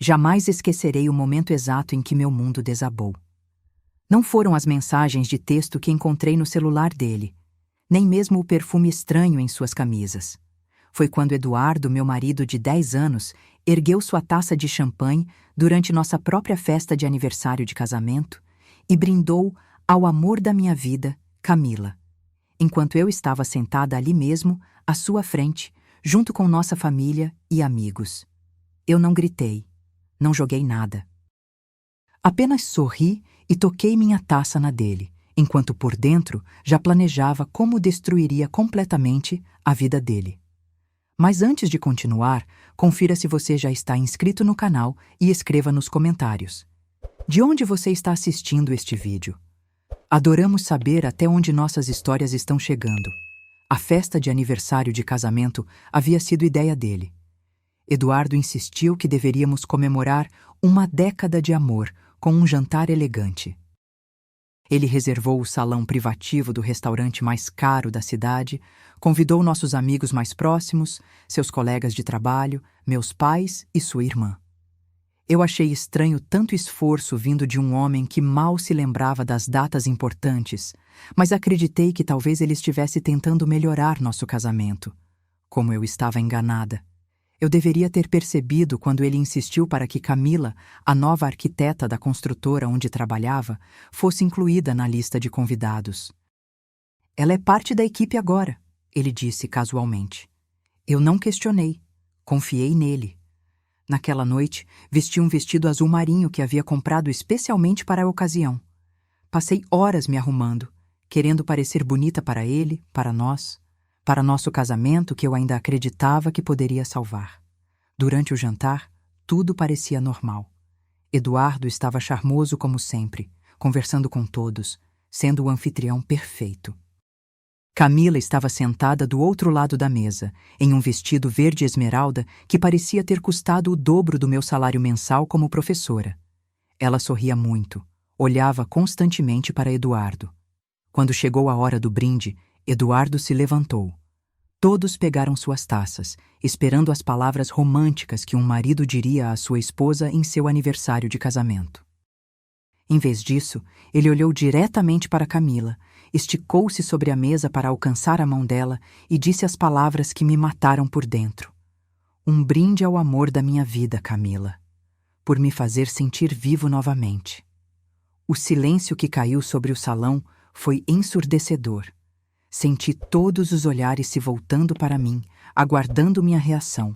Jamais esquecerei o momento exato em que meu mundo desabou. Não foram as mensagens de texto que encontrei no celular dele, nem mesmo o perfume estranho em suas camisas. Foi quando Eduardo, meu marido de 10 anos, ergueu sua taça de champanhe durante nossa própria festa de aniversário de casamento e brindou ao amor da minha vida, Camila, enquanto eu estava sentada ali mesmo, à sua frente, junto com nossa família e amigos. Eu não gritei, não joguei nada. Apenas sorri e toquei minha taça na dele, enquanto por dentro já planejava como destruiria completamente a vida dele. Mas antes de continuar, confira se você já está inscrito no canal e escreva nos comentários. De onde você está assistindo este vídeo? Adoramos saber até onde nossas histórias estão chegando. A festa de aniversário de casamento havia sido ideia dele. Eduardo insistiu que deveríamos comemorar uma década de amor com um jantar elegante. Ele reservou o salão privativo do restaurante mais caro da cidade, convidou nossos amigos mais próximos, seus colegas de trabalho, meus pais e sua irmã. Eu achei estranho tanto esforço vindo de um homem que mal se lembrava das datas importantes, mas acreditei que talvez ele estivesse tentando melhorar nosso casamento. Como eu estava enganada. Eu deveria ter percebido quando ele insistiu para que Camila, a nova arquiteta da construtora onde trabalhava, fosse incluída na lista de convidados. Ela é parte da equipe agora, ele disse casualmente. Eu não questionei, confiei nele. Naquela noite, vesti um vestido azul marinho que havia comprado especialmente para a ocasião. Passei horas me arrumando, querendo parecer bonita para ele, para nós, para nosso casamento que eu ainda acreditava que poderia salvar. Durante o jantar, tudo parecia normal. Eduardo estava charmoso como sempre, conversando com todos, sendo o anfitrião perfeito. Camila estava sentada do outro lado da mesa, em um vestido verde esmeralda que parecia ter custado o dobro do meu salário mensal como professora. Ela sorria muito, olhava constantemente para Eduardo. Quando chegou a hora do brinde, Eduardo se levantou. Todos pegaram suas taças, esperando as palavras românticas que um marido diria à sua esposa em seu aniversário de casamento. Em vez disso, ele olhou diretamente para Camila, esticou-se sobre a mesa para alcançar a mão dela e disse as palavras que me mataram por dentro. Um brinde ao amor da minha vida, Camila, por me fazer sentir vivo novamente. O silêncio que caiu sobre o salão foi ensurdecedor. Senti todos os olhares se voltando para mim, aguardando minha reação.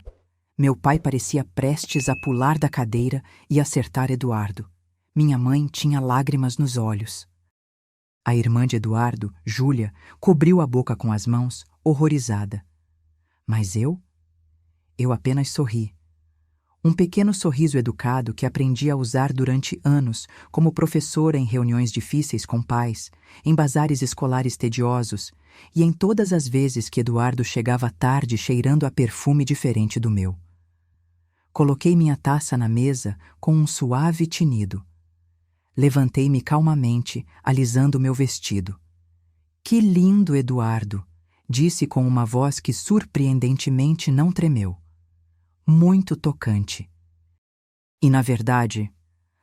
Meu pai parecia prestes a pular da cadeira e acertar Eduardo. Minha mãe tinha lágrimas nos olhos. A irmã de Eduardo, Júlia, cobriu a boca com as mãos, horrorizada. Mas eu? Eu apenas sorri. Um pequeno sorriso educado que aprendi a usar durante anos como professora em reuniões difíceis com pais, em bazares escolares tediosos e em todas as vezes que Eduardo chegava tarde cheirando a perfume diferente do meu. Coloquei minha taça na mesa com um suave tinido. Levantei-me calmamente, alisando meu vestido. Que lindo, Eduardo! Disse com uma voz que surpreendentemente não tremeu. Muito tocante. E, na verdade,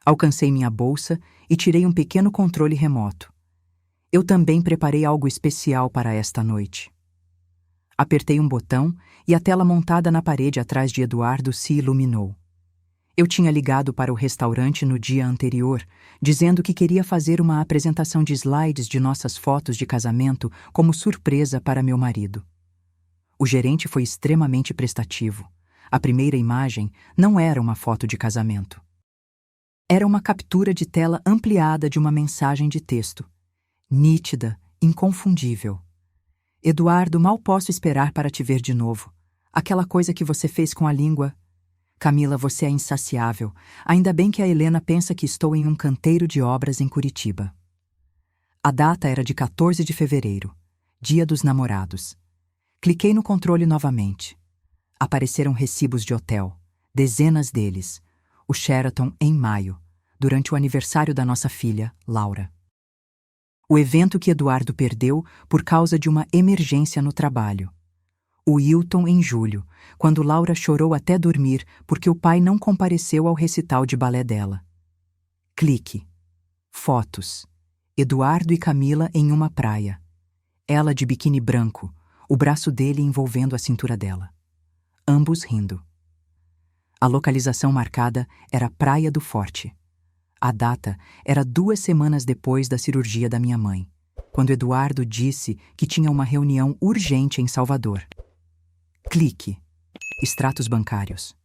alcancei minha bolsa e tirei um pequeno controle remoto. Eu também preparei algo especial para esta noite. Apertei um botão e a tela montada na parede atrás de Eduardo se iluminou. Eu tinha ligado para o restaurante no dia anterior, dizendo que queria fazer uma apresentação de slides de nossas fotos de casamento como surpresa para meu marido. O gerente foi extremamente prestativo. A primeira imagem não era uma foto de casamento. Era uma captura de tela ampliada de uma mensagem de texto. Nítida, inconfundível. Eduardo, mal posso esperar para te ver de novo. Aquela coisa que você fez com a língua. Camila, você é insaciável. Ainda bem que a Helena pensa que estou em um canteiro de obras em Curitiba. A data era de 14 de fevereiro, Dia dos Namorados. Cliquei no controle novamente. Apareceram recibos de hotel, dezenas deles. O Sheraton em maio, durante o aniversário da nossa filha, Laura. O evento que Eduardo perdeu por causa de uma emergência no trabalho. O Hilton em julho, quando Laura chorou até dormir porque o pai não compareceu ao recital de balé dela. Clique. Fotos. Eduardo e Camila em uma praia. Ela de biquíni branco, o braço dele envolvendo a cintura dela. Ambos rindo. A localização marcada era Praia do Forte. A data era 2 semanas depois da cirurgia da minha mãe, quando Eduardo disse que tinha uma reunião urgente em Salvador. Clique. Extratos bancários.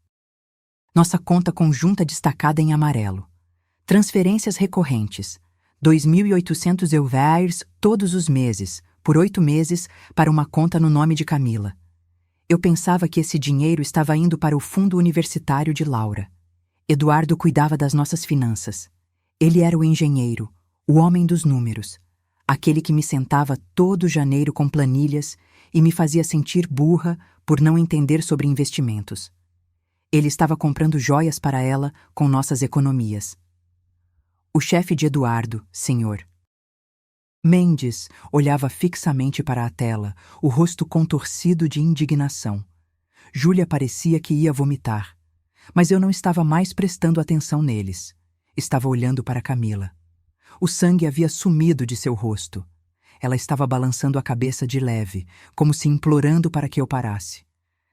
Nossa conta conjunta destacada em amarelo. Transferências recorrentes. 2.800 euros todos os meses, por 8 meses, para uma conta no nome de Camila. Eu pensava que esse dinheiro estava indo para o fundo universitário de Laura. Eduardo cuidava das nossas finanças. Ele era o engenheiro, o homem dos números, aquele que me sentava todo janeiro com planilhas e me fazia sentir burra por não entender sobre investimentos. Ele estava comprando joias para ela com nossas economias. O chefe de Eduardo, senhor. Mendes olhava fixamente para a tela, o rosto contorcido de indignação. Júlia parecia que ia vomitar, mas eu não estava mais prestando atenção neles. Estava olhando para Camila. O sangue havia sumido de seu rosto. Ela estava balançando a cabeça de leve, como se implorando para que eu parasse.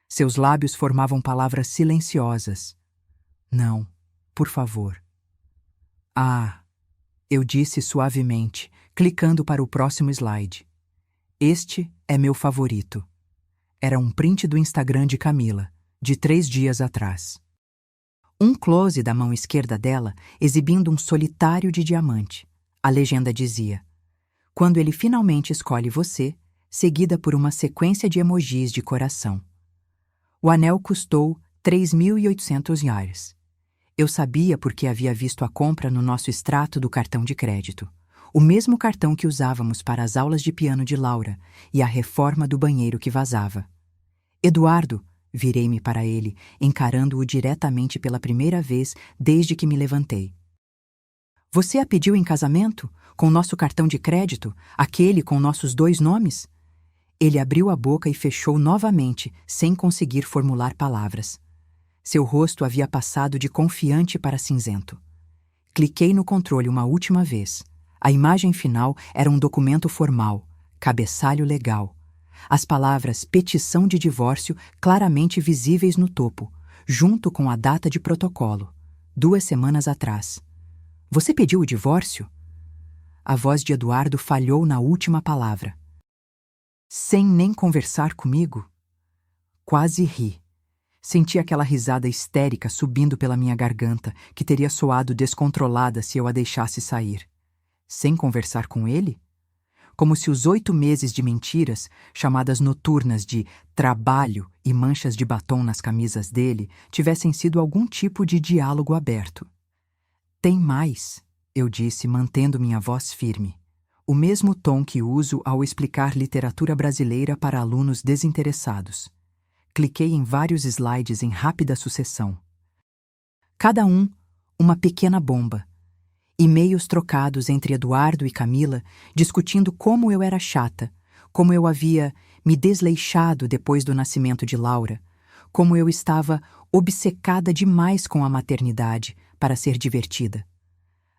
Seus lábios formavam palavras silenciosas. Não, por favor. Ah, eu disse suavemente, clicando para o próximo slide. Este é meu favorito. Era um print do Instagram de Camila, de 3 dias atrás. Um close da mão esquerda dela, exibindo um solitário de diamante. A legenda dizia: quando ele finalmente escolhe você, seguida por uma sequência de emojis de coração. O anel custou 3.800 reais. Eu sabia porque havia visto a compra no nosso extrato do cartão de crédito. O mesmo cartão que usávamos para as aulas de piano de Laura e a reforma do banheiro que vazava. Eduardo, virei-me para ele, encarando-o diretamente pela primeira vez desde que me levantei. Você a pediu em casamento? Com nosso cartão de crédito? Aquele com nossos 2 nomes? Ele abriu a boca e fechou novamente, sem conseguir formular palavras. Seu rosto havia passado de confiante para cinzento. Cliquei no controle uma última vez. A imagem final era um documento formal, cabeçalho legal. As palavras petição de divórcio claramente visíveis no topo, junto com a data de protocolo, 2 semanas atrás. Você pediu o divórcio? A voz de Eduardo falhou na última palavra. Sem nem conversar comigo? Quase ri. Senti aquela risada histérica subindo pela minha garganta, que teria soado descontrolada se eu a deixasse sair. Sem conversar com ele? Como se os 8 meses de mentiras, chamadas noturnas de trabalho e manchas de batom nas camisas dele, tivessem sido algum tipo de diálogo aberto. Tem mais, eu disse, mantendo minha voz firme. O mesmo tom que uso ao explicar literatura brasileira para alunos desinteressados. Cliquei em vários slides em rápida sucessão. Cada um, uma pequena bomba. E-mails trocados entre Eduardo e Camila, discutindo como eu era chata, como eu havia me desleixado depois do nascimento de Laura, como eu estava obcecada demais com a maternidade para ser divertida.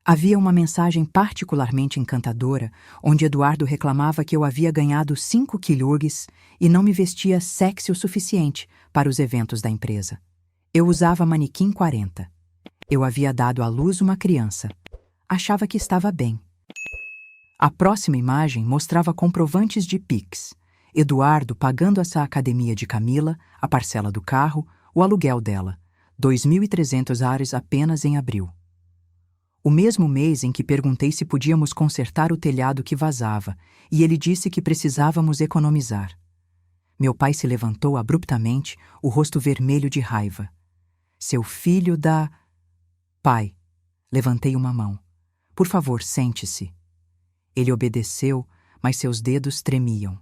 Havia uma mensagem particularmente encantadora, onde Eduardo reclamava que eu havia ganhado 5 quilos e não me vestia sexy o suficiente para os eventos da empresa. Eu usava manequim 40. Eu havia dado à luz uma criança. Achava que estava bem. A próxima imagem mostrava comprovantes de Pix. Eduardo pagando essa academia de Camila, a parcela do carro, o aluguel dela, 2.300 reais apenas em abril. O mesmo mês em que perguntei se podíamos consertar o telhado que vazava, e ele disse que precisávamos economizar. Meu pai se levantou abruptamente, o rosto vermelho de raiva. Seu filho da... Pai, levantei uma mão. Por favor, sente-se. Ele obedeceu, mas seus dedos tremiam.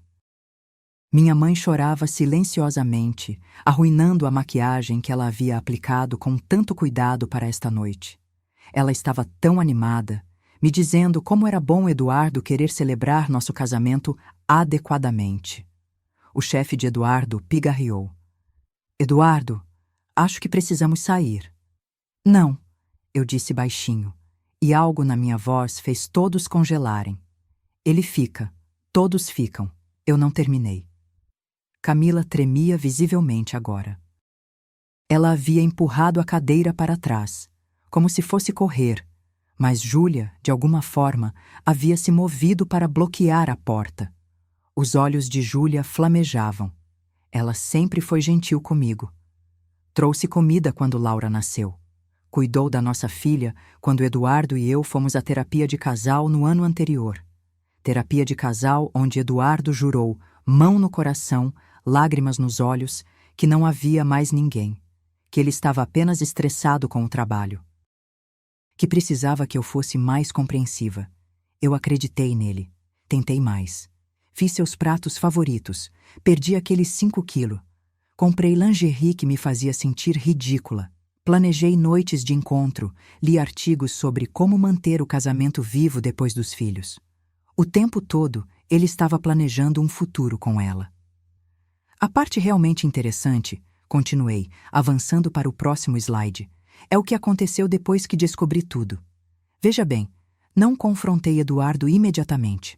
Minha mãe chorava silenciosamente, arruinando a maquiagem que ela havia aplicado com tanto cuidado para esta noite. Ela estava tão animada, me dizendo como era bom Eduardo querer celebrar nosso casamento adequadamente. O chefe de Eduardo pigarreou. Eduardo, acho que precisamos sair. Não, eu disse baixinho, e algo na minha voz fez todos congelarem. Ele fica, todos ficam. Eu não terminei. Camila tremia visivelmente agora. Ela havia empurrado a cadeira para trás, como se fosse correr, mas Júlia, de alguma forma, havia se movido para bloquear a porta. Os olhos de Júlia flamejavam. Ela sempre foi gentil comigo. Trouxe comida quando Laura nasceu. Cuidou da nossa filha quando Eduardo e eu fomos à terapia de casal no ano anterior. Terapia de casal onde Eduardo jurou, mão no coração, lágrimas nos olhos, que não havia mais ninguém, que ele estava apenas estressado com o trabalho. Que precisava que eu fosse mais compreensiva. Eu acreditei nele. Tentei mais. Fiz seus pratos favoritos. Perdi aqueles 5 quilos. Comprei lingerie que me fazia sentir ridícula. Planejei noites de encontro. Li artigos sobre como manter o casamento vivo depois dos filhos. O tempo todo, ele estava planejando um futuro com ela. A parte realmente interessante, continuei, avançando para o próximo slide, é o que aconteceu depois que descobri tudo. Veja bem, não confrontei Eduardo imediatamente.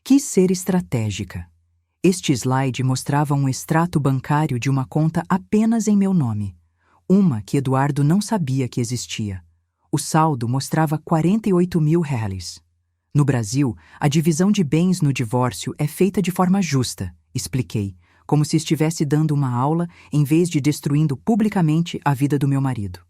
Quis ser estratégica. Este slide mostrava um extrato bancário de uma conta apenas em meu nome. Uma que Eduardo não sabia que existia. O saldo mostrava 48 mil reais. No Brasil, a divisão de bens no divórcio é feita de forma justa, expliquei, como se estivesse dando uma aula em vez de destruindo publicamente a vida do meu marido.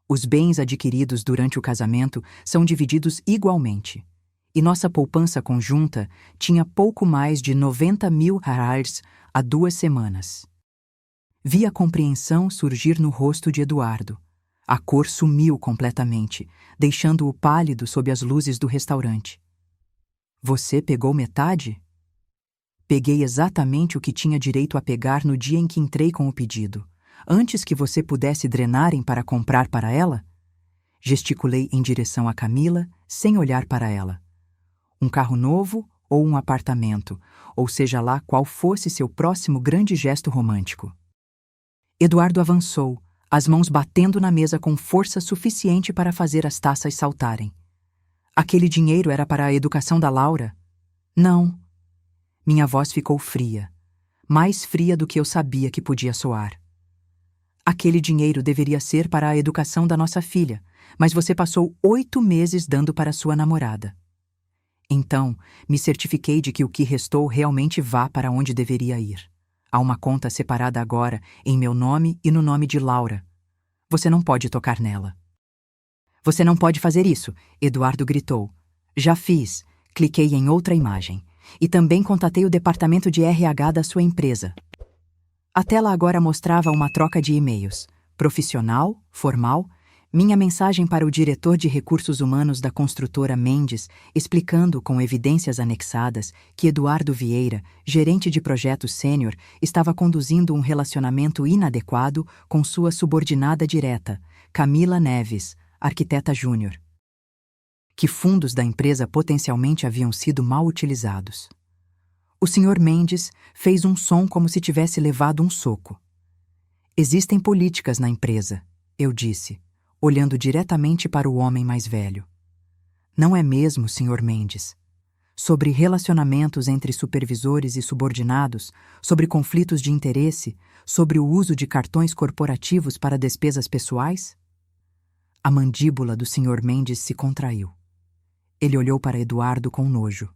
Os bens adquiridos durante o casamento são divididos igualmente. E nossa poupança conjunta tinha pouco mais de 90 mil reais há 2 semanas. Vi a compreensão surgir no rosto de Eduardo. A cor sumiu completamente, deixando-o pálido sob as luzes do restaurante. Você pegou metade? Peguei exatamente o que tinha direito a pegar no dia em que entrei com o pedido, antes que você pudesse drenarem para comprar para ela? Gesticulei em direção a Camila, sem olhar para ela. Um carro novo ou um apartamento, ou seja lá qual fosse seu próximo grande gesto romântico. Eduardo avançou, as mãos batendo na mesa com força suficiente para fazer as taças saltarem. Aquele dinheiro era para a educação da Laura? Não. Minha voz ficou fria, mais fria do que eu sabia que podia soar. Aquele dinheiro deveria ser para a educação da nossa filha, mas você passou 8 meses dando para sua namorada. Então, me certifiquei de que o que restou realmente vá para onde deveria ir. Há uma conta separada agora, em meu nome e no nome de Laura. Você não pode tocar nela. Você não pode fazer isso, Eduardo gritou. Já fiz. Cliquei em outra imagem. E também contatei o departamento de RH da sua empresa. A tela agora mostrava uma troca de e-mails. Profissional, formal, minha mensagem para o diretor de recursos humanos da construtora Mendes, explicando com evidências anexadas que Eduardo Vieira, gerente de projetos sênior, estava conduzindo um relacionamento inadequado com sua subordinada direta, Camila Neves, arquiteta júnior. Que fundos da empresa potencialmente haviam sido mal utilizados. O Sr. Mendes fez um som como se tivesse levado um soco. Existem políticas na empresa, eu disse, olhando diretamente para o homem mais velho. Não é mesmo, Sr. Mendes? Sobre relacionamentos entre supervisores e subordinados, sobre conflitos de interesse, sobre o uso de cartões corporativos para despesas pessoais? A mandíbula do Sr. Mendes se contraiu. Ele olhou para Eduardo com nojo.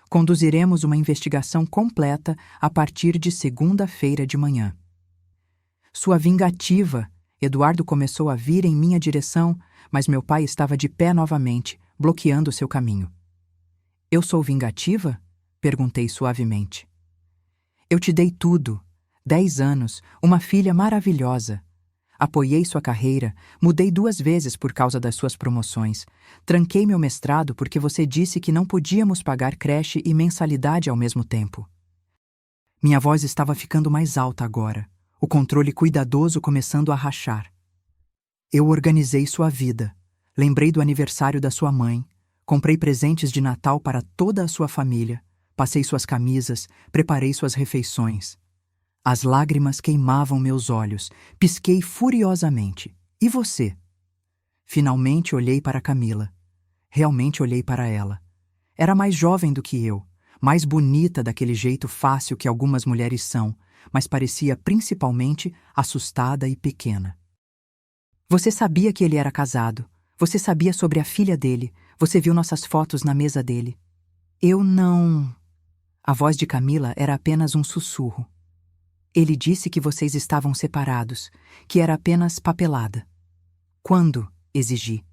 Conduziremos uma investigação completa a partir de segunda-feira de manhã. Sua vingativa, Eduardo começou a vir em minha direção, mas meu pai estava de pé novamente, bloqueando seu caminho. Eu sou vingativa? Perguntei suavemente. Eu te dei tudo. 10 anos, uma filha maravilhosa. Apoiei sua carreira, mudei 2 vezes por causa das suas promoções. Tranquei meu mestrado porque você disse que não podíamos pagar creche e mensalidade ao mesmo tempo. Minha voz estava ficando mais alta agora, o controle cuidadoso começando a rachar. Eu organizei sua vida, lembrei do aniversário da sua mãe, comprei presentes de Natal para toda a sua família, Passei suas camisas, preparei suas refeições. As lágrimas queimavam meus olhos, pisquei furiosamente. E você? Finalmente olhei para Camila. Realmente olhei para ela. Era mais jovem do que eu, mais bonita daquele jeito fácil que algumas mulheres são, mas parecia principalmente assustada e pequena. Você sabia que ele era casado. Você sabia sobre a filha dele. Você viu nossas fotos na mesa dele. Eu não... A voz de Camila era apenas um sussurro. Ele disse que vocês estavam separados, que era apenas papelada. Quando? Exigi.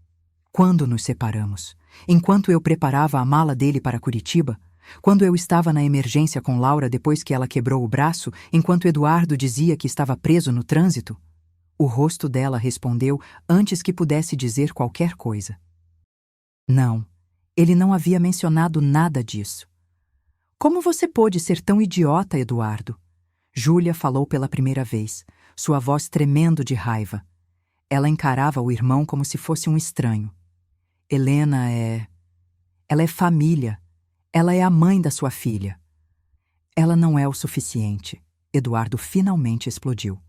Quando nos separamos? Enquanto eu preparava a mala dele para Curitiba? Quando eu estava na emergência com Laura depois que ela quebrou o braço, enquanto Eduardo dizia que estava preso no trânsito? O rosto dela respondeu antes que pudesse dizer qualquer coisa. Não, ele não havia mencionado nada disso. Como você pôde ser tão idiota, Eduardo? Júlia falou pela primeira vez, sua voz tremendo de raiva. Ela encarava o irmão como se fosse um estranho. Helena é... Ela é família. Ela é a mãe da sua filha. Ela não é o suficiente. Eduardo finalmente explodiu.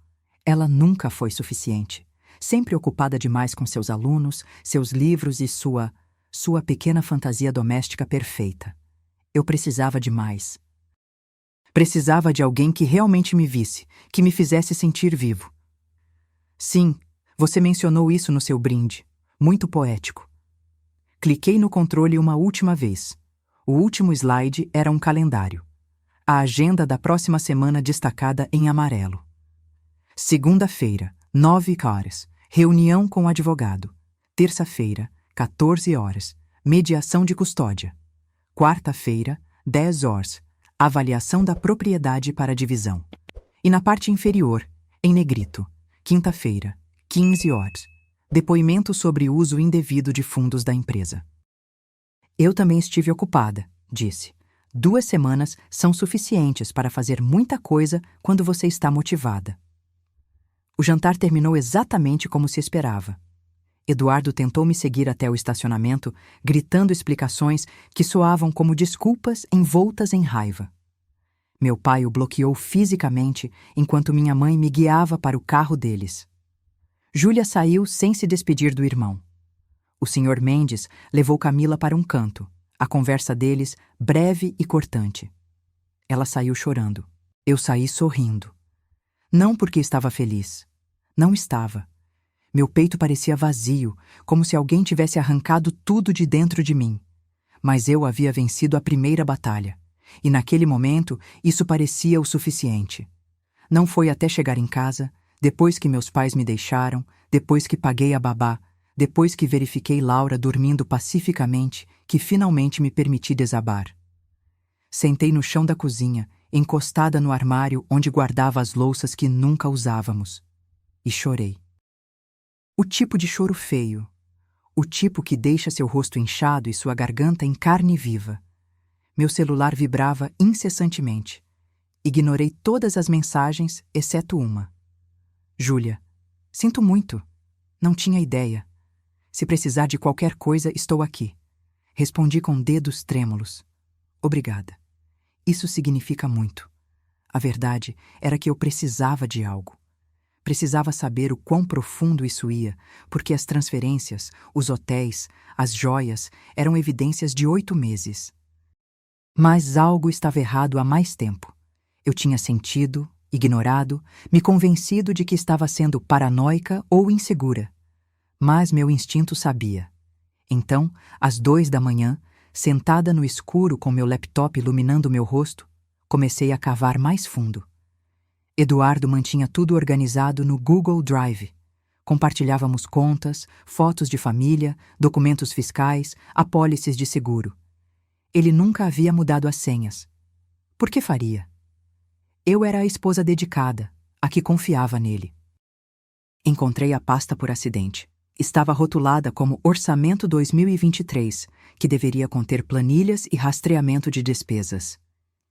Ela nunca foi suficiente. Sempre ocupada demais com seus alunos, seus livros e sua pequena fantasia doméstica perfeita. Eu precisava de mais. Precisava de alguém que realmente me visse, que me fizesse sentir vivo. Sim, você mencionou isso no seu brinde. Muito poético. Cliquei no controle uma última vez. O último slide era um calendário. A agenda da próxima semana destacada em amarelo. Segunda-feira, 9h, reunião com o advogado. Terça-feira, 14h, mediação de custódia. Quarta-feira, 10h, avaliação da propriedade para divisão. E na parte inferior, em negrito, quinta-feira, 15h, depoimento sobre uso indevido de fundos da empresa. Eu também estive ocupada, disse. 2 semanas são suficientes para fazer muita coisa quando você está motivada. O jantar terminou exatamente como se esperava. Eduardo tentou me seguir até o estacionamento, gritando explicações que soavam como desculpas envoltas em raiva. Meu pai o bloqueou fisicamente enquanto minha mãe me guiava para o carro deles. Júlia saiu sem se despedir do irmão. O Sr. Mendes levou Camila para um canto, a conversa deles breve e cortante. Ela saiu chorando. Eu saí sorrindo. Não porque estava feliz. Não estava. Meu peito parecia vazio, como se alguém tivesse arrancado tudo de dentro de mim. Mas eu havia vencido a primeira batalha. E naquele momento, isso parecia o suficiente. Não foi até chegar em casa, depois que meus pais me deixaram, depois que paguei a babá, depois que verifiquei Laura dormindo pacificamente, que finalmente me permiti desabar. Sentei no chão da cozinha, encostada no armário onde guardava as louças que nunca usávamos. E chorei. O tipo de choro feio. O tipo que deixa seu rosto inchado e sua garganta em carne viva. Meu celular vibrava incessantemente. Ignorei todas as mensagens, exceto uma. Júlia, sinto muito. Não tinha ideia. Se precisar de qualquer coisa, estou aqui. Respondi com dedos trêmulos. Obrigada. Isso significa muito. A verdade era que eu precisava de algo. Precisava saber o quão profundo isso ia, porque as transferências, os hotéis, as joias eram evidências de 8 meses. Mas algo estava errado há mais tempo. Eu tinha sentido, ignorado, me convencido de que estava sendo paranoica ou insegura. Mas meu instinto sabia. Então, às 2h, sentada no escuro com meu laptop iluminando meu rosto, comecei a cavar mais fundo. Eduardo mantinha tudo organizado no Google Drive. Compartilhávamos contas, fotos de família, documentos fiscais, apólices de seguro. Ele nunca havia mudado as senhas. Por que faria? Eu era a esposa dedicada, a que confiava nele. Encontrei a pasta por acidente. Estava rotulada como Orçamento 2023, que deveria conter planilhas e rastreamento de despesas.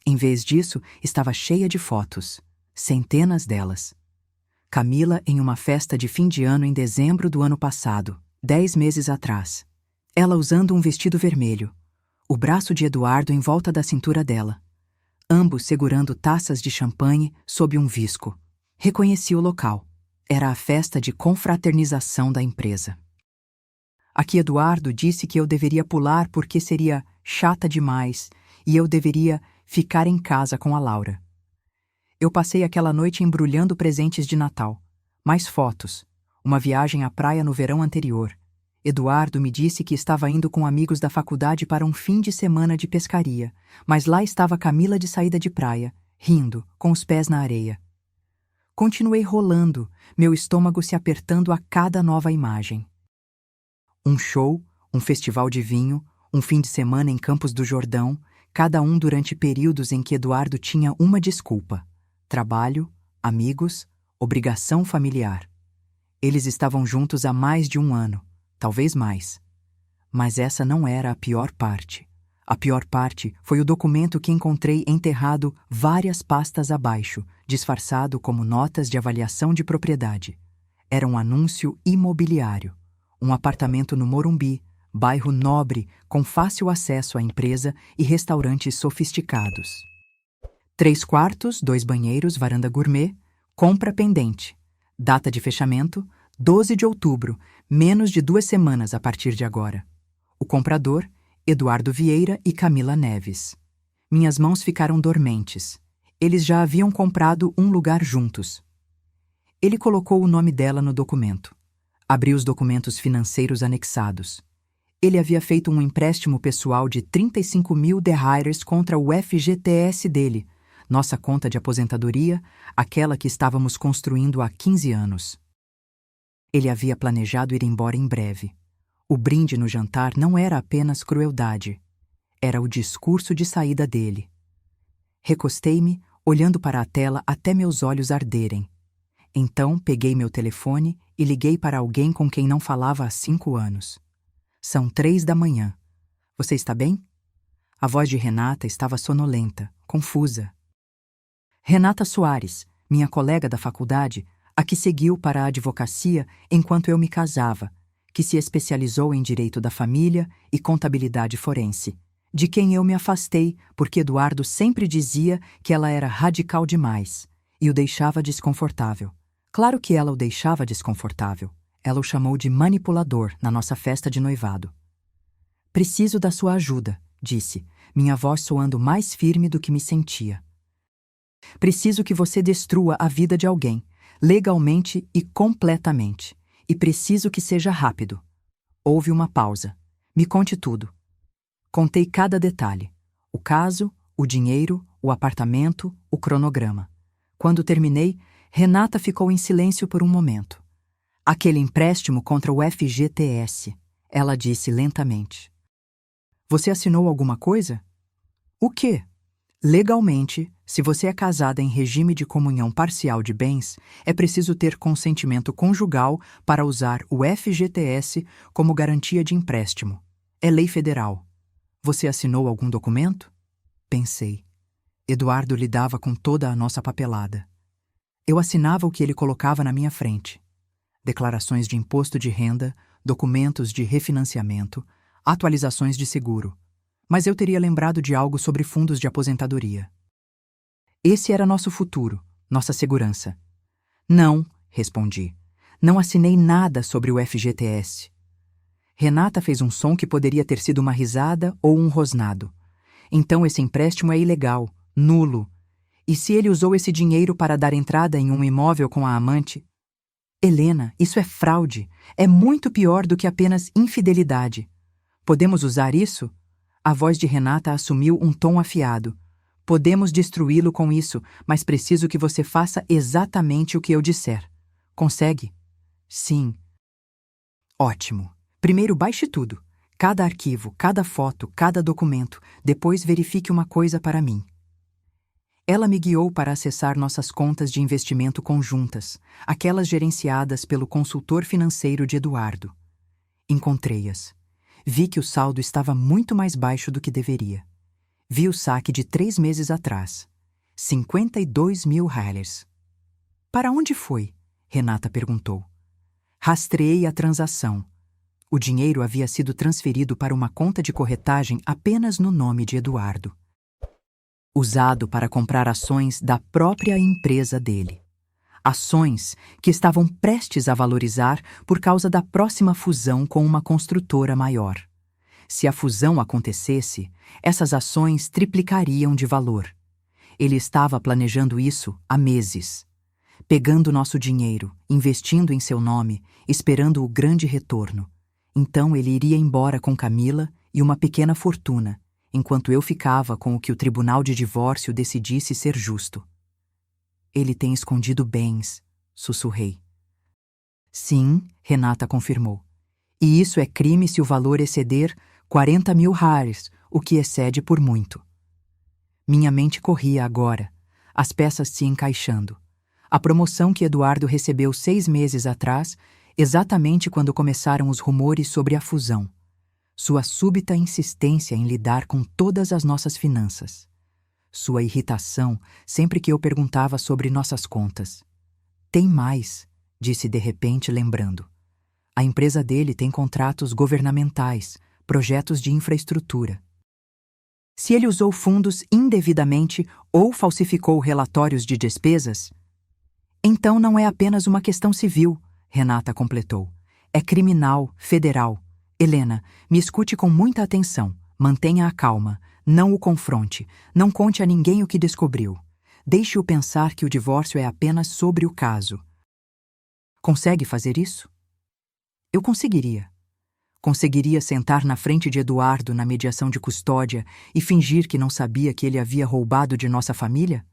Em vez disso, estava cheia de fotos. Centenas delas. Camila em uma festa de fim de ano em dezembro do ano passado, 10 meses atrás. Ela usando um vestido vermelho. o braço de Eduardo em volta da cintura dela, ambos segurando taças de champanhe sob um visco. Reconheci o local. Era a festa de confraternização da empresa. Aqui Eduardo disse que eu deveria pular porque seria chata demais e eu deveria ficar em casa com a Laura. Eu passei aquela noite embrulhando presentes de Natal, mais fotos, uma viagem à praia no verão anterior. Eduardo me disse que estava indo com amigos da faculdade para um fim de semana de pescaria, mas lá estava Camila de saída de praia, rindo, com os pés na areia. Continuei rolando, meu estômago se apertando a cada nova imagem. Um show, um festival de vinho, um fim de semana em Campos do Jordão, cada um durante períodos em que Eduardo tinha uma desculpa: trabalho, amigos, obrigação familiar. Eles estavam juntos há mais de um ano, talvez mais. Mas essa não era a pior parte. A pior parte foi o documento que encontrei enterrado várias pastas abaixo, disfarçado como notas de avaliação de propriedade. Era um anúncio imobiliário. Um apartamento no Morumbi, bairro nobre, com fácil acesso à empresa e restaurantes sofisticados. 3 quartos, 2 banheiros, varanda gourmet, compra pendente. Data de fechamento, 12 de outubro, menos de 2 semanas a partir de agora. O comprador, Eduardo Vieira e Camila Neves. Minhas mãos ficaram dormentes. Eles já haviam comprado um lugar juntos. Ele colocou o nome dela no documento. Abri os documentos financeiros anexados. Ele havia feito um empréstimo pessoal de 35.000 derrires contra o FGTS dele, nossa conta de aposentadoria, aquela que estávamos construindo há 15 anos. Ele havia planejado ir embora em breve. O brinde no jantar não era apenas crueldade. Era o discurso de saída dele. Recostei-me, olhando para a tela até meus olhos arderem. Então peguei meu telefone e liguei para alguém com quem não falava há 5 anos. São 3 da manhã. Você está bem? A voz de Renata estava sonolenta, confusa. Renata Soares, minha colega da faculdade, a que seguiu para a advocacia enquanto eu me casava, que se especializou em direito da família e contabilidade forense, de quem eu me afastei porque Eduardo sempre dizia que ela era radical demais e o deixava desconfortável. Claro que ela o deixava desconfortável. Ela o chamou de manipulador na nossa festa de noivado. Preciso da sua ajuda, disse, minha voz soando mais firme do que me sentia. Preciso que você destrua a vida de alguém, legalmente e completamente. E preciso que seja rápido. Houve uma pausa. Me conte tudo. Contei cada detalhe. O caso, o dinheiro, o apartamento, o cronograma. Quando terminei, Renata ficou em silêncio por um momento. Aquele empréstimo contra o FGTS, ela disse lentamente. Você assinou alguma coisa? O quê? Legalmente, se você é casada em regime de comunhão parcial de bens, é preciso ter consentimento conjugal para usar o FGTS como garantia de empréstimo. É lei federal. Você assinou algum documento? Pensei. Eduardo lidava com toda a nossa papelada. Eu assinava o que ele colocava na minha frente. Declarações de imposto de renda, documentos de refinanciamento, atualizações de seguro. Mas eu teria lembrado de algo sobre fundos de aposentadoria. Esse era nosso futuro, nossa segurança. Não, respondi. Não assinei nada sobre o FGTS. Renata fez um som que poderia ter sido uma risada ou um rosnado. Então esse empréstimo é ilegal, nulo. E se ele usou esse dinheiro para dar entrada em um imóvel com a amante? Helena, isso é fraude. É muito pior do que apenas infidelidade. Podemos usar isso? A voz de Renata assumiu um tom afiado. Podemos destruí-lo com isso, mas preciso que você faça exatamente o que eu disser. Consegue? Sim. Ótimo. Primeiro baixe tudo. Cada arquivo, cada foto, cada documento. Depois verifique uma coisa para mim. Ela me guiou para acessar nossas contas de investimento conjuntas, aquelas gerenciadas pelo consultor financeiro de Eduardo. Encontrei-as. Vi que o saldo estava muito mais baixo do que deveria. Vi o saque de 3 meses atrás. 52.000 reais. Para onde foi? Renata perguntou. Rastreei a transação. O dinheiro havia sido transferido para uma conta de corretagem apenas no nome de Eduardo, usado para comprar ações da própria empresa dele. Ações que estavam prestes a valorizar por causa da próxima fusão com uma construtora maior. Se a fusão acontecesse, essas ações triplicariam de valor. Ele estava planejando isso há meses. Pegando nosso dinheiro, investindo em seu nome, esperando o grande retorno. Então ele iria embora com Camila e uma pequena fortuna, enquanto eu ficava com o que o tribunal de divórcio decidisse ser justo. Ele tem escondido bens, sussurrei. Sim, Renata confirmou. E isso é crime se o valor exceder 40 mil reais, o que excede por muito. Minha mente corria agora, as peças se encaixando. A promoção que Eduardo recebeu 6 meses atrás, exatamente quando começaram os rumores sobre a fusão. Sua súbita insistência em lidar com todas as nossas finanças. Sua irritação sempre que eu perguntava sobre nossas contas. Tem mais, disse de repente lembrando. A empresa dele tem contratos governamentais, projetos de infraestrutura. Se ele usou fundos indevidamente ou falsificou relatórios de despesas, então não é apenas uma questão civil, Renata completou. É criminal, federal. Helena, me escute com muita atenção. Mantenha a calma. Não o confronte. Não conte a ninguém o que descobriu. Deixe-o pensar que o divórcio é apenas sobre o caso. Consegue fazer isso? Eu conseguiria. Conseguiria sentar na frente de Eduardo na mediação de custódia e fingir que não sabia que ele havia roubado de nossa família?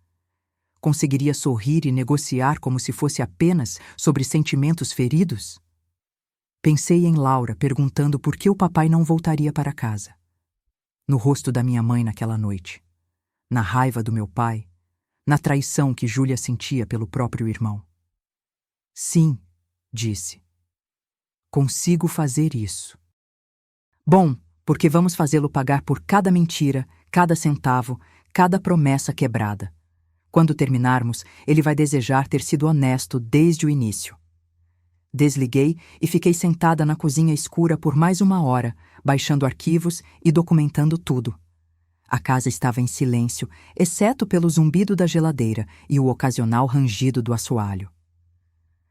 Conseguiria sorrir e negociar como se fosse apenas sobre sentimentos feridos? Pensei em Laura perguntando por que o papai não voltaria para casa. No rosto da minha mãe naquela noite. Na raiva do meu pai. Na traição que Júlia sentia pelo próprio irmão. Sim, disse. Consigo fazer isso. Bom, porque vamos fazê-lo pagar por cada mentira, cada centavo, cada promessa quebrada. Quando terminarmos, ele vai desejar ter sido honesto desde o início. Desliguei e fiquei sentada na cozinha escura por mais 1 hora, baixando arquivos e documentando tudo. A casa estava em silêncio, exceto pelo zumbido da geladeira e o ocasional rangido do assoalho.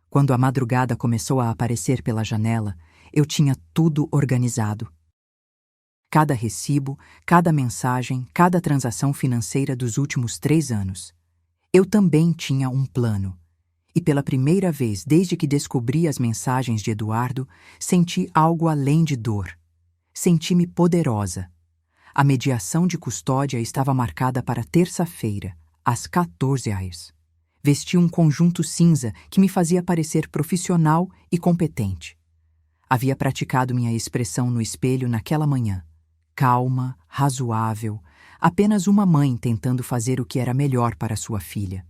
Quando a madrugada começou a aparecer pela janela, eu tinha tudo organizado. Cada recibo, cada mensagem, cada transação financeira dos últimos 3 anos. Eu também tinha um plano. E pela primeira vez desde que descobri as mensagens de Eduardo, senti algo além de dor. Senti-me poderosa. A mediação de custódia estava marcada para terça-feira, às 14 horas. Vesti um conjunto cinza que me fazia parecer profissional e competente. Havia praticado minha expressão no espelho naquela manhã. Calma, razoável, apenas uma mãe tentando fazer o que era melhor para sua filha.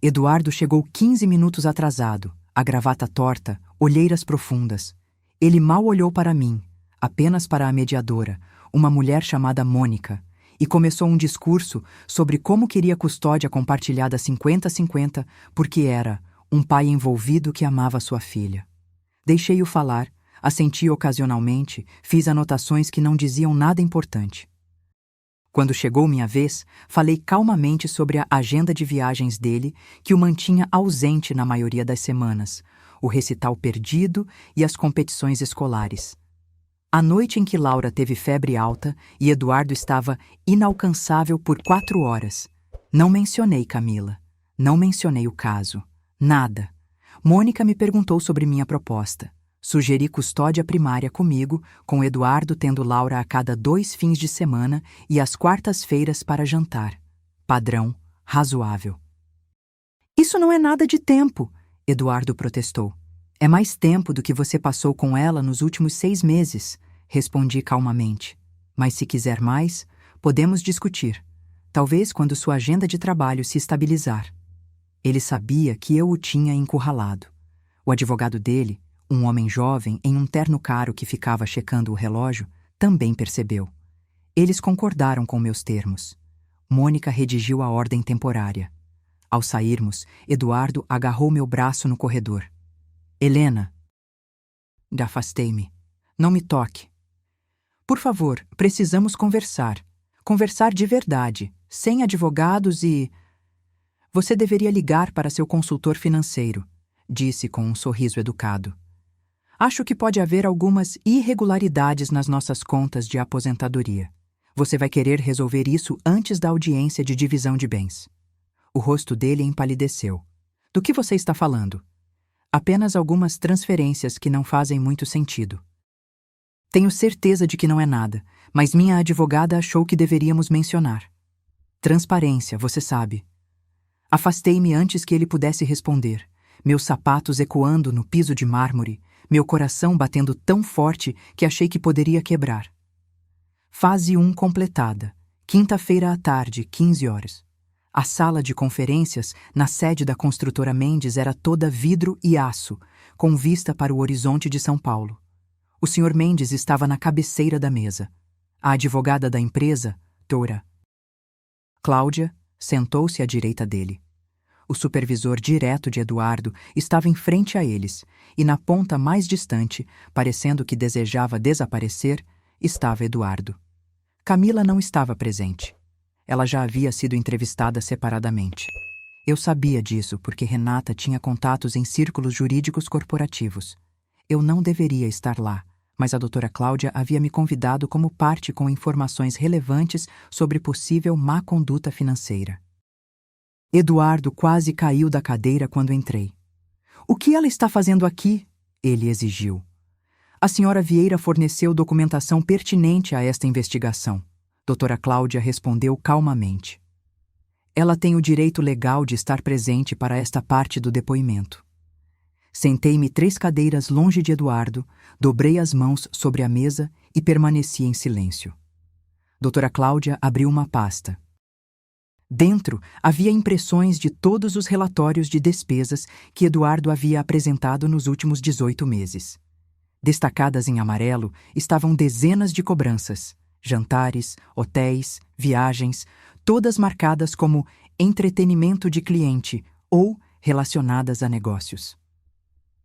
Eduardo chegou 15 minutos atrasado, a gravata torta, olheiras profundas. Ele mal olhou para mim, apenas para a mediadora, uma mulher chamada Mônica, e começou um discurso sobre como queria custódia compartilhada 50-50 porque era um pai envolvido que amava sua filha. Deixei-o falar, assenti ocasionalmente, fiz anotações que não diziam nada importante. Quando chegou minha vez, falei calmamente sobre a agenda de viagens dele, que o mantinha ausente na maioria das semanas, o recital perdido e as competições escolares. A noite em que Laura teve febre alta e Eduardo estava inalcançável por 4 horas. Não mencionei Camila. Não mencionei o caso. Nada. Mônica me perguntou sobre minha proposta. Sugeri custódia primária comigo, com Eduardo tendo Laura a cada 2 fins de semana e às quartas-feiras para jantar. Padrão, razoável. Isso não é nada de tempo, Eduardo protestou. É mais tempo do que você passou com ela nos últimos 6 meses, respondi calmamente. Mas se quiser mais, podemos discutir. Talvez quando sua agenda de trabalho se estabilizar. Ele sabia que eu o tinha encurralado. O advogado dele, um homem jovem em um terno caro que ficava checando o relógio, também percebeu. Eles concordaram com meus termos. Mônica redigiu a ordem temporária. Ao sairmos, Eduardo agarrou meu braço no corredor. Helena. Afastei-me. Não me toque. Por favor, precisamos conversar. Conversar de verdade, sem advogados e... Você deveria ligar para seu consultor financeiro, disse com um sorriso educado. Acho que pode haver algumas irregularidades nas nossas contas de aposentadoria. Você vai querer resolver isso antes da audiência de divisão de bens. O rosto dele empalideceu. Do que você está falando? Apenas algumas transferências que não fazem muito sentido. Tenho certeza de que não é nada, mas minha advogada achou que deveríamos mencionar. Transparência, você sabe. Afastei-me antes que ele pudesse responder, meus sapatos ecoando no piso de mármore, meu coração batendo tão forte que achei que poderia quebrar. Fase 1 completada. Quinta-feira à tarde, 15 horas. A sala de conferências, na sede da construtora Mendes, era toda vidro e aço, com vista para o horizonte de São Paulo. O Sr. Mendes estava na cabeceira da mesa. A advogada da empresa, Dora Cláudia, sentou-se à direita dele. O supervisor direto de Eduardo estava em frente a eles, e na ponta mais distante, parecendo que desejava desaparecer, estava Eduardo. Camila não estava presente. Ela já havia sido entrevistada separadamente. Eu sabia disso porque Renata tinha contatos em círculos jurídicos corporativos. Eu não deveria estar lá, mas a doutora Cláudia havia me convidado como parte com informações relevantes sobre possível má conduta financeira. Eduardo quase caiu da cadeira quando entrei. O que ela está fazendo aqui? Ele exigiu. A senhora Vieira forneceu documentação pertinente a esta investigação. Doutora Cláudia respondeu calmamente. Ela tem o direito legal de estar presente para esta parte do depoimento. Sentei-me 3 cadeiras longe de Eduardo, dobrei as mãos sobre a mesa e permaneci em silêncio. Doutora Cláudia abriu uma pasta. Dentro havia impressões de todos os relatórios de despesas que Eduardo havia apresentado nos últimos 18 meses. Destacadas em amarelo estavam dezenas de cobranças, jantares, hotéis, viagens, todas marcadas como entretenimento de cliente ou relacionadas a negócios.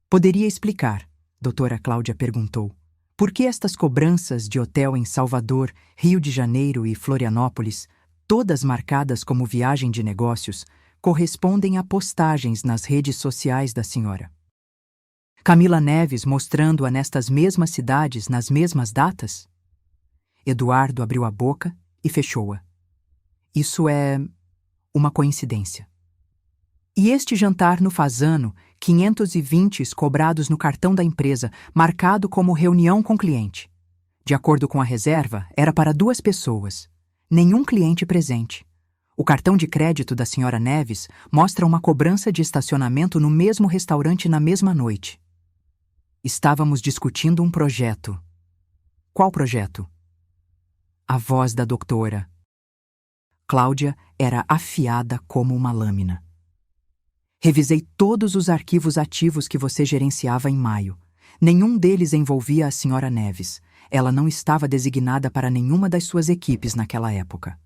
Poderia explicar, doutora Cláudia perguntou, por que estas cobranças de hotel em Salvador, Rio de Janeiro e Florianópolis, todas marcadas como viagem de negócios, correspondem a postagens nas redes sociais da senhora? Camila Neves mostrando-a nestas mesmas cidades nas mesmas datas? Eduardo abriu a boca e fechou-a. Isso é uma coincidência. E este jantar no Fasano, 520 cobrados no cartão da empresa, marcado como reunião com cliente. De acordo com a reserva, era para 2 pessoas. Nenhum cliente presente. O cartão de crédito da senhora Neves mostra uma cobrança de estacionamento no mesmo restaurante na mesma noite. Estávamos discutindo um projeto. Qual projeto? A voz da doutora Cláudia era afiada como uma lâmina. Revisei todos os arquivos ativos que você gerenciava em maio. Nenhum deles envolvia a senhora Neves. Ela não estava designada para nenhuma das suas equipes naquela época.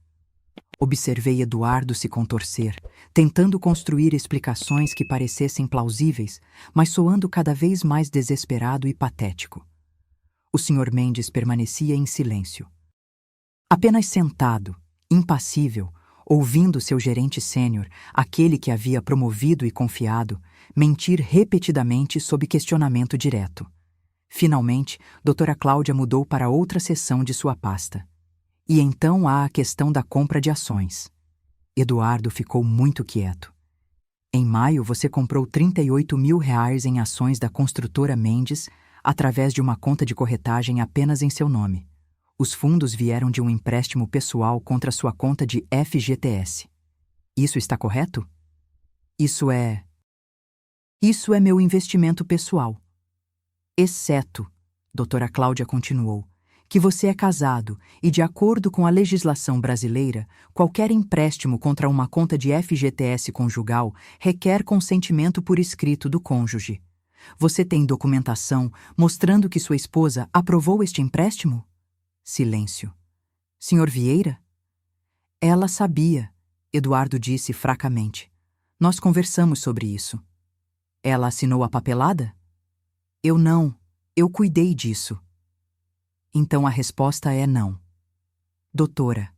Observei Eduardo se contorcer, tentando construir explicações que parecessem plausíveis, mas soando cada vez mais desesperado e patético. O Sr. Mendes permanecia em silêncio. Apenas sentado, impassível, ouvindo seu gerente sênior, aquele que havia promovido e confiado, mentir repetidamente sob questionamento direto. Finalmente, doutora Cláudia mudou para outra seção de sua pasta. E então há a questão da compra de ações. Eduardo ficou muito quieto. Em maio, você comprou R$ 38 mil em ações da construtora Mendes através de uma conta de corretagem apenas em seu nome. Os fundos vieram de um empréstimo pessoal contra sua conta de FGTS. Isso está correto? Isso é meu investimento pessoal. Exceto, doutora Cláudia continuou, que você é casado e, de acordo com a legislação brasileira, qualquer empréstimo contra uma conta de FGTS conjugal requer consentimento por escrito do cônjuge. Você tem documentação mostrando que sua esposa aprovou este empréstimo? Silêncio. Senhor Vieira? Ela sabia, Eduardo disse fracamente. Nós conversamos sobre isso. Ela assinou a papelada? Eu não, Eu cuidei disso. Então a resposta é não. Doutora.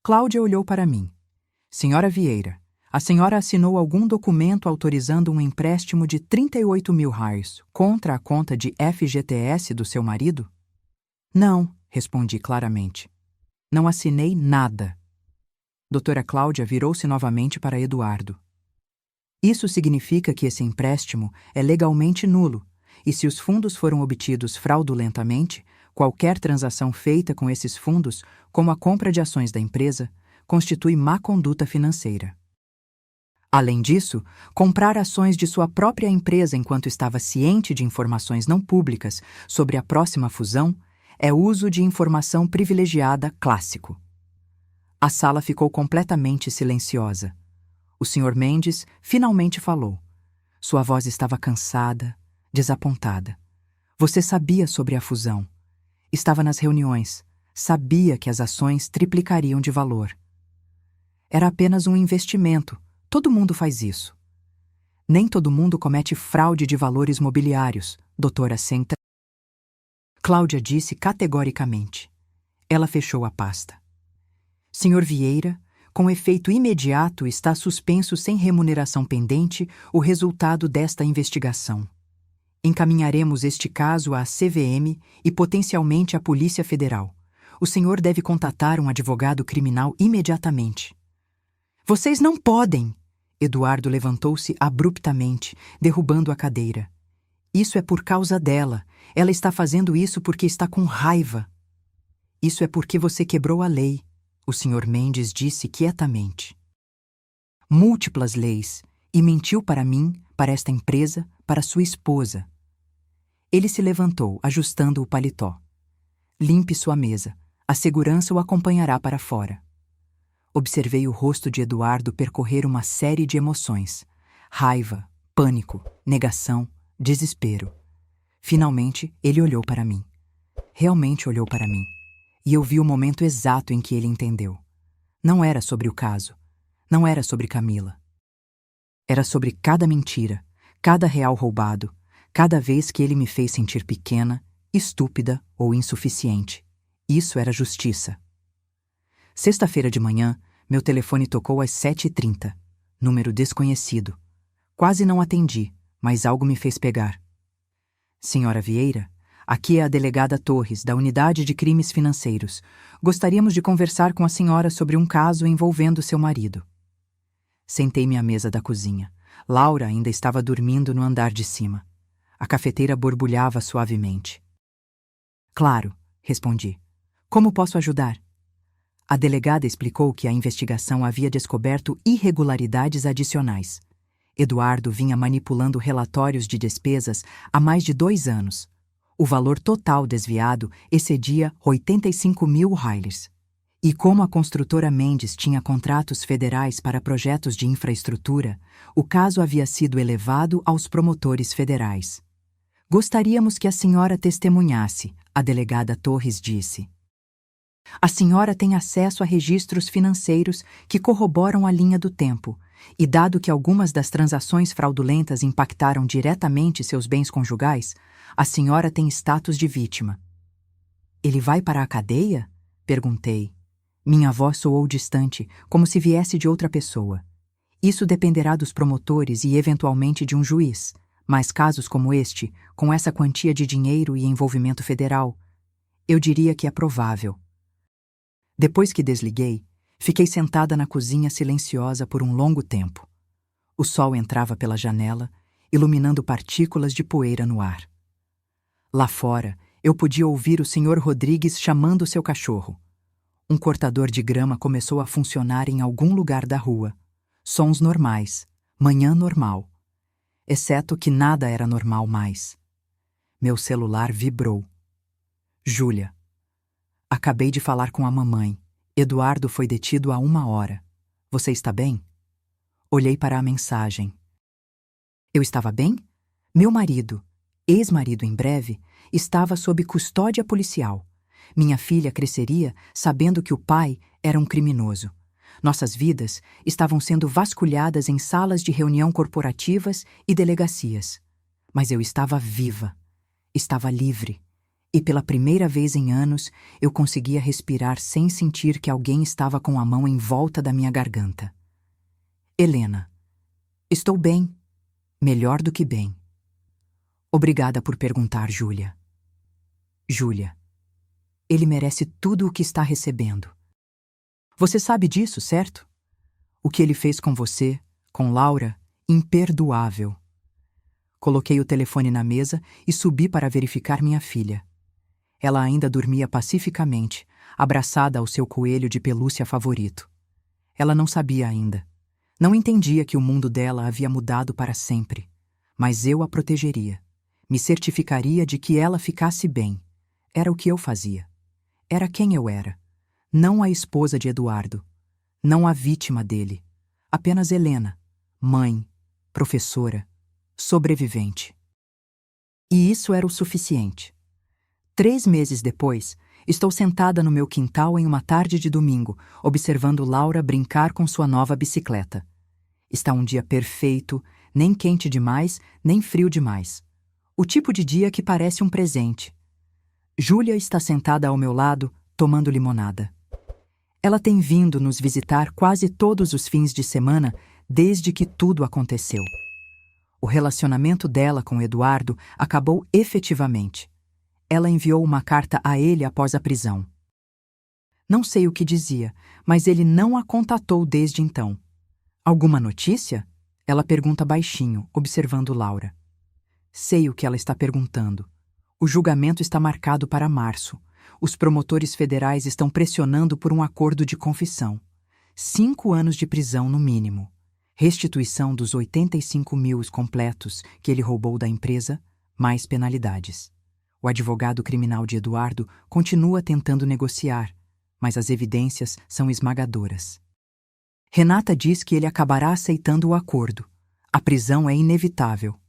Cláudia olhou para mim. Senhora Vieira, a senhora assinou algum documento autorizando um empréstimo de 38 mil reais contra a conta de FGTS do seu marido? Não, respondi claramente. Não assinei nada. Doutora Cláudia virou-se novamente para Eduardo. Isso significa que esse empréstimo é legalmente nulo, e se os fundos foram obtidos fraudulentamente, qualquer transação feita com esses fundos, como a compra de ações da empresa, constitui má conduta financeira. Além disso, comprar ações de sua própria empresa enquanto estava ciente de informações não públicas sobre a próxima fusão é uso de informação privilegiada clássico. A sala ficou completamente silenciosa. O Sr. Mendes finalmente falou. Sua voz estava cansada, desapontada. Você sabia sobre a fusão. Estava nas reuniões. Sabia que as ações triplicariam de valor. Era apenas um investimento. Todo mundo faz isso. Nem todo mundo comete fraude de valores mobiliários, doutora Senta. Cláudia disse categoricamente. Ela fechou a pasta. Senhor Vieira, com efeito imediato está suspenso sem remuneração pendente o resultado desta investigação. Encaminharemos este caso à CVM e potencialmente à Polícia Federal. O senhor deve contatar um advogado criminal imediatamente. Vocês não podem! Eduardo levantou-se abruptamente, derrubando a cadeira. Isso é por causa dela. Ela está fazendo isso porque está com raiva. Isso é porque você quebrou a lei, o Sr. Mendes disse quietamente. Múltiplas leis, e mentiu para mim, para esta empresa, para sua esposa. Ele se levantou, ajustando o paletó. Limpe sua mesa. A segurança o acompanhará para fora. Observei o rosto de Eduardo percorrer uma série de emoções. Raiva, pânico, negação, desespero. Finalmente, ele olhou para mim. Realmente olhou para mim. E eu vi o momento exato em que ele entendeu. Não era sobre o caso. Não era sobre Camila. Era sobre cada mentira, cada real roubado, cada vez que ele me fez sentir pequena, estúpida ou insuficiente. Isso era justiça. Sexta-feira de manhã, meu telefone tocou às 7h30. Número desconhecido. Quase não atendi, mas algo me fez pegar. Senhora Vieira, aqui é a delegada Torres, da Unidade de Crimes Financeiros. Gostaríamos de conversar com a senhora sobre um caso envolvendo seu marido. Sentei-me à mesa da cozinha. Laura ainda estava dormindo no andar de cima. A cafeteira borbulhava suavemente. Claro, respondi. Como posso ajudar? A delegada explicou que a investigação havia descoberto irregularidades adicionais. Eduardo vinha manipulando relatórios de despesas há mais de 2 anos. O valor total desviado excedia 85 mil reais. E como a construtora Mendes tinha contratos federais para projetos de infraestrutura, o caso havia sido elevado aos promotores federais. Gostaríamos que a senhora testemunhasse, a delegada Torres disse. A senhora tem acesso a registros financeiros que corroboram a linha do tempo, e dado que algumas das transações fraudulentas impactaram diretamente seus bens conjugais, a senhora tem status de vítima. Ele vai para a cadeia? Perguntei. Minha voz soou distante, como se viesse de outra pessoa. Isso dependerá dos promotores e eventualmente de um juiz, mas casos como este, com essa quantia de dinheiro e envolvimento federal, eu diria que é provável. Depois que desliguei, fiquei sentada na cozinha silenciosa por um longo tempo. O sol entrava pela janela, iluminando partículas de poeira no ar. Lá fora, eu podia ouvir o Sr. Rodrigues chamando seu cachorro. Um cortador de grama começou a funcionar em algum lugar da rua. Sons normais, manhã normal. Exceto que nada era normal mais. Meu celular vibrou. Júlia. Acabei de falar com a mamãe. Eduardo foi detido há 1 hora. Você está bem? Olhei para a mensagem. Eu estava bem? Meu marido, ex-marido em breve, estava sob custódia policial. Minha filha cresceria sabendo que o pai era um criminoso. Nossas vidas estavam sendo vasculhadas em salas de reunião corporativas e delegacias. Mas eu estava viva. Estava livre, e pela primeira vez em anos eu conseguia respirar sem sentir que alguém estava com a mão em volta da minha garganta. Helena. Estou bem. Melhor do que bem. Obrigada por perguntar, Júlia. Júlia. Ele merece tudo o que está recebendo. Você sabe disso, certo? O que ele fez com você, com Laura, imperdoável. Coloquei o telefone na mesa e subi para verificar minha filha. Ela ainda dormia pacificamente, abraçada ao seu coelho de pelúcia favorito. Ela não sabia ainda. Não entendia que o mundo dela havia mudado para sempre. Mas eu a protegeria. Me certificaria de que ela ficasse bem. Era o que eu fazia. Era quem eu era. Não a esposa de Eduardo. Não a vítima dele. Apenas Helena, mãe, professora, sobrevivente. E isso era o suficiente. 3 meses depois, estou sentada no meu quintal em uma tarde de domingo, observando Laura brincar com sua nova bicicleta. Está um dia perfeito, nem quente demais, nem frio demais. O tipo de dia que parece um presente. Júlia está sentada ao meu lado, tomando limonada. Ela tem vindo nos visitar quase todos os fins de semana desde que tudo aconteceu. O relacionamento dela com Eduardo acabou efetivamente. Ela enviou uma carta a ele após a prisão. Não sei o que dizia, mas ele não a contatou desde então. Alguma notícia? Ela pergunta baixinho, observando Laura. Sei o que ela está perguntando. O julgamento está marcado para março. Os promotores federais estão pressionando por um acordo de confissão. 5 anos de prisão no mínimo. Restituição dos 85 mil completos que ele roubou da empresa, mais penalidades. O advogado criminal de Eduardo continua tentando negociar, mas as evidências são esmagadoras. Renata diz que ele acabará aceitando o acordo. A prisão é inevitável.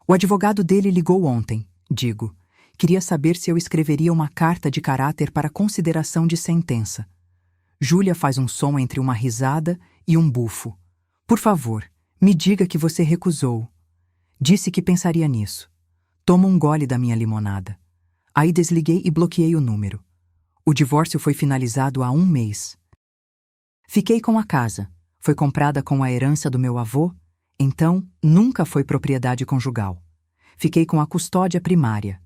O advogado dele ligou ontem, digo. Queria saber se eu escreveria uma carta de caráter para consideração de sentença. Júlia faz um som entre uma risada e um bufo. Por favor, me diga que você recusou. Disse que pensaria nisso. Tomo um gole da minha limonada. Aí desliguei e bloqueei o número. O divórcio foi finalizado há 1 mês. Fiquei com a casa. Foi comprada com a herança do meu avô, então nunca foi propriedade conjugal. Fiquei com a custódia primária.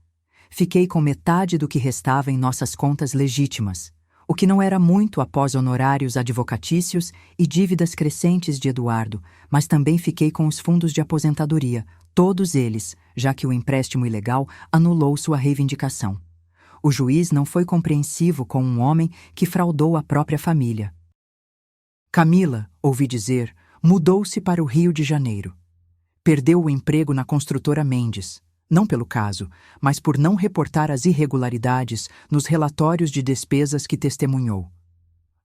Fiquei com metade do que restava em nossas contas legítimas, o que não era muito após honorários advocatícios e dívidas crescentes de Eduardo, mas também fiquei com os fundos de aposentadoria, todos eles, já que o empréstimo ilegal anulou sua reivindicação. O juiz não foi compreensivo com um homem que fraudou a própria família. Camila, ouvi dizer, mudou-se para o Rio de Janeiro. Perdeu o emprego na construtora Mendes. Não pelo caso, mas por não reportar as irregularidades nos relatórios de despesas que testemunhou.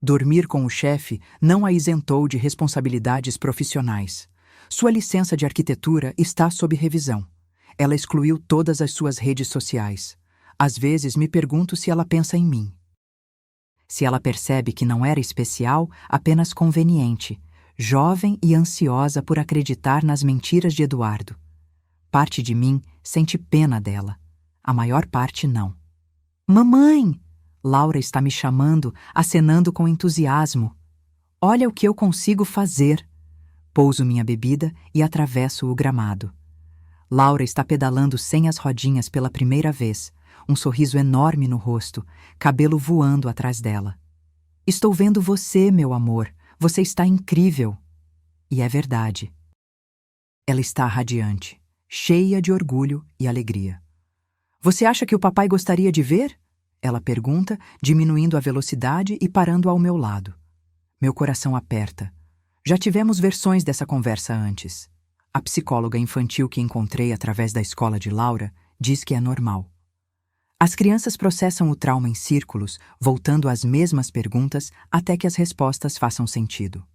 Dormir com o chefe não a isentou de responsabilidades profissionais. Sua licença de arquitetura está sob revisão. Ela excluiu todas as suas redes sociais. Às vezes me pergunto se ela pensa em mim. Se ela percebe que não era especial, apenas conveniente, jovem e ansiosa por acreditar nas mentiras de Eduardo. Parte de mim sente pena dela. A maior parte não. Mamãe! Laura está me chamando, acenando com entusiasmo. Olha o que eu consigo fazer. Pouso minha bebida e atravesso o gramado. Laura está pedalando sem as rodinhas pela primeira vez, um sorriso enorme no rosto, cabelo voando atrás dela. Estou vendo você, meu amor. Você está incrível. E é verdade. Ela está radiante, cheia de orgulho e alegria. Você acha que o papai gostaria de ver? Ela pergunta, diminuindo a velocidade e parando ao meu lado. Meu coração aperta. Já tivemos versões dessa conversa antes. A psicóloga infantil que encontrei através da escola de Laura diz que é normal. As crianças processam o trauma em círculos, voltando às mesmas perguntas até que as respostas façam sentido.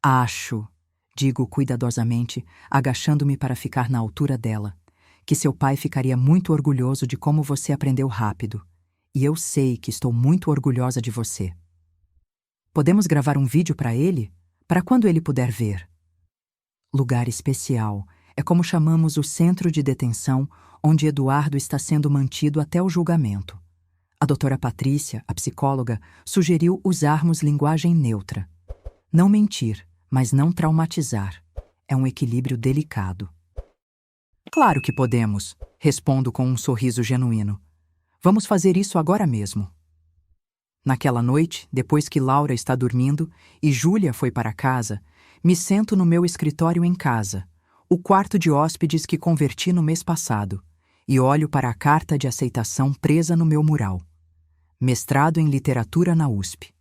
Acho, digo cuidadosamente, agachando-me para ficar na altura dela, que seu pai ficaria muito orgulhoso de como você aprendeu rápido. E eu sei que estou muito orgulhosa de você. Podemos gravar um vídeo para ele? Para quando ele puder ver? Lugar especial é como chamamos o centro de detenção onde Eduardo está sendo mantido até o julgamento. A doutora Patrícia, a psicóloga, sugeriu usarmos linguagem neutra. Não mentir, mas não traumatizar. É um equilíbrio delicado. Claro que podemos, respondo com um sorriso genuíno. Vamos fazer isso agora mesmo. Naquela noite, depois que Laura está dormindo e Júlia foi para casa, me sento no meu escritório em casa, o quarto de hóspedes que converti no mês passado, e olho para a carta de aceitação presa no meu mural. Mestrado em Literatura na USP.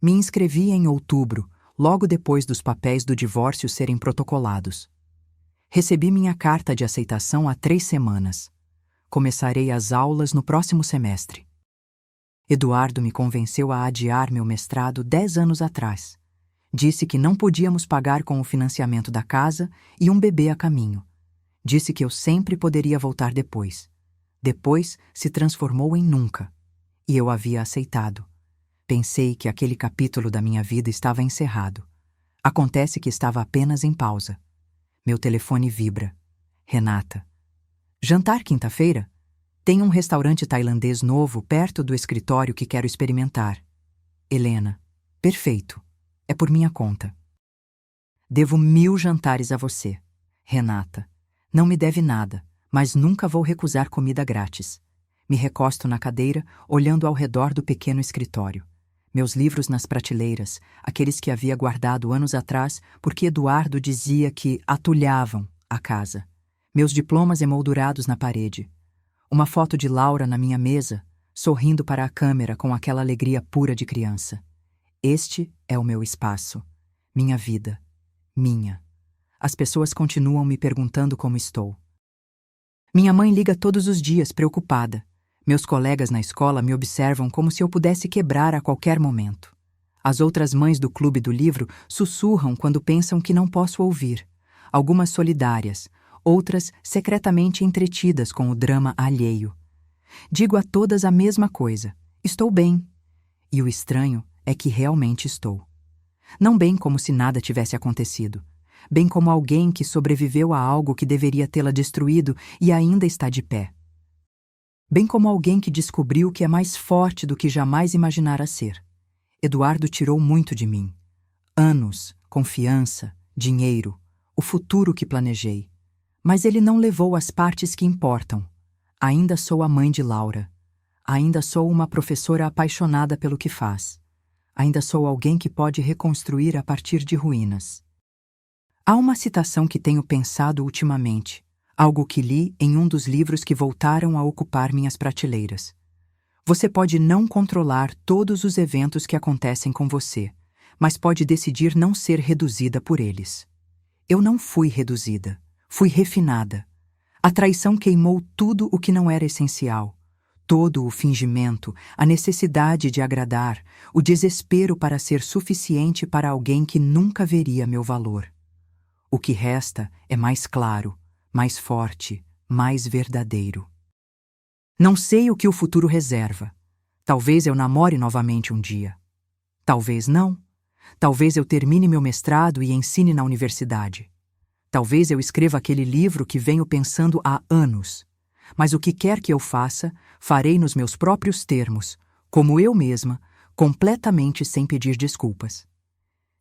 Me inscrevi em outubro, logo depois dos papéis do divórcio serem protocolados. Recebi minha carta de aceitação há 3 semanas. Começarei as aulas no próximo semestre. Eduardo me convenceu a adiar meu mestrado 10 anos atrás. Disse que não podíamos pagar com o financiamento da casa e um bebê a caminho. Disse que eu sempre poderia voltar depois. Depois se transformou em nunca. E eu havia aceitado. Pensei que aquele capítulo da minha vida estava encerrado. Acontece que estava apenas em pausa. Meu telefone vibra. Renata. Jantar quinta-feira? Tem um restaurante tailandês novo perto do escritório que quero experimentar. Helena. Perfeito. É por minha conta. Devo 1000 jantares a você. Renata. Não me deve nada, mas nunca vou recusar comida grátis. Me recosto na cadeira, olhando ao redor do pequeno escritório. Meus livros nas prateleiras, aqueles que havia guardado anos atrás, porque Eduardo dizia que atulhavam a casa. Meus diplomas emoldurados na parede. Uma foto de Laura na minha mesa, sorrindo para a câmera com aquela alegria pura de criança. Este é o meu espaço. Minha vida. Minha. As pessoas continuam me perguntando como estou. Minha mãe liga todos os dias, preocupada. Meus colegas na escola me observam como se eu pudesse quebrar a qualquer momento. As outras mães do clube do livro sussurram quando pensam que não posso ouvir. Algumas solidárias, outras secretamente entretidas com o drama alheio. Digo a todas a mesma coisa. Estou bem. E o estranho é que realmente estou. Não bem como se nada tivesse acontecido. Bem como alguém que sobreviveu a algo que deveria tê-la destruído e ainda está de pé. Bem como alguém que descobriu que é mais forte do que jamais imaginara ser. Eduardo tirou muito de mim. Anos, confiança, dinheiro, o futuro que planejei. Mas ele não levou as partes que importam. Ainda sou a mãe de Laura. Ainda sou uma professora apaixonada pelo que faz. Ainda sou alguém que pode reconstruir a partir de ruínas. Há uma citação que tenho pensado ultimamente, algo que li em um dos livros que voltaram a ocupar minhas prateleiras. Você pode não controlar todos os eventos que acontecem com você, mas pode decidir não ser reduzida por eles. Eu não fui reduzida, fui refinada. A traição queimou tudo o que não era essencial. Todo o fingimento, a necessidade de agradar, o desespero para ser suficiente para alguém que nunca veria meu valor. O que resta é mais claro, mais forte, mais verdadeiro. Não sei o que o futuro reserva. Talvez eu namore novamente um dia. Talvez não. Talvez eu termine meu mestrado e ensine na universidade. Talvez eu escreva aquele livro que venho pensando há anos. Mas o que quer que eu faça, farei nos meus próprios termos, como eu mesma, completamente sem pedir desculpas.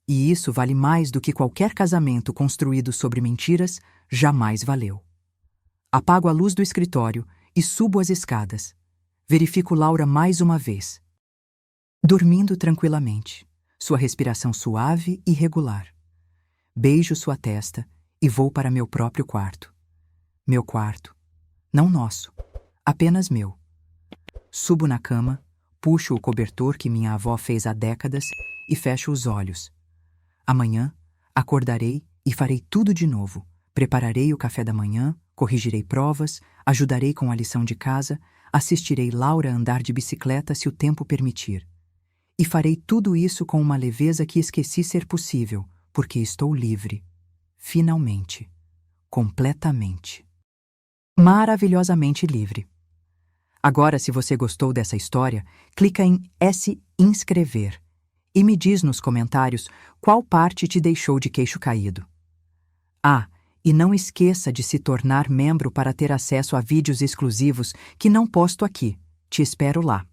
E isso vale mais do que qualquer casamento construído sobre mentiras jamais valeu. Apago a luz do escritório e subo as escadas. Verifico Laura mais uma vez. Dormindo tranquilamente, sua respiração suave e regular. Beijo sua testa e vou para meu próprio quarto. Meu quarto. Não nosso, apenas meu. Subo na cama, puxo o cobertor que minha avó fez há décadas e fecho os olhos. Amanhã, acordarei e farei tudo de novo. Prepararei o café da manhã, corrigirei provas, ajudarei com a lição de casa, assistirei Laura andar de bicicleta se o tempo permitir. E farei tudo isso com uma leveza que esqueci ser possível, porque estou livre. Finalmente. Completamente. Maravilhosamente livre. Agora, se você gostou dessa história, clica em S inscrever e me diz nos comentários qual parte te deixou de queixo caído. Ah, E não esqueça de se tornar membro para ter acesso a vídeos exclusivos que não posto aqui. Te espero lá.